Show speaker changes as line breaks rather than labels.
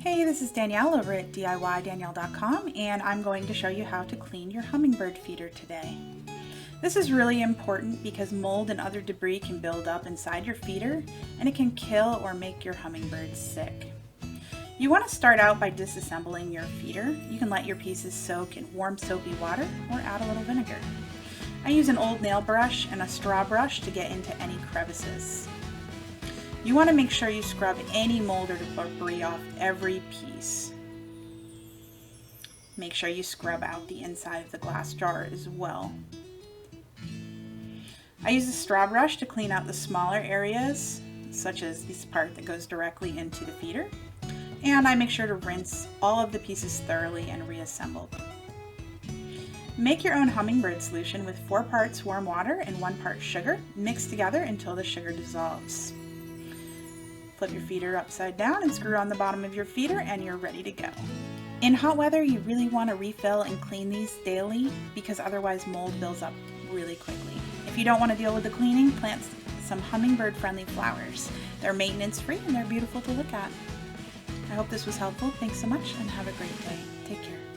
Hey, this is Danielle over at DIYDanielle.com, and I'm going to show you how to clean your hummingbird feeder today. This is really important because mold and other debris can build up inside your feeder and it can kill or make your hummingbirds sick. You want to start out by disassembling your feeder. You can let your pieces soak in warm soapy water or add a little vinegar. I use an old nail brush and a straw brush to get into any crevices. You want to make sure you scrub any mold or debris off every piece. Make sure you scrub out the inside of the glass jar as well. I use a straw brush to clean out the smaller areas, such as this part that goes directly into the feeder. And I make sure to rinse all of the pieces thoroughly and reassemble. Make your own hummingbird solution with 4 parts warm water and 1 part sugar, mixed together until the sugar dissolves. Flip your feeder upside down and screw on the bottom of your feeder and you're ready to go. In hot weather, you really want to refill and clean these daily because otherwise mold builds up really quickly. If you don't want to deal with the cleaning, plant some hummingbird friendly flowers. They're maintenance free and they're beautiful to look at. I hope this was helpful. Thanks so much and have a great day. Take care.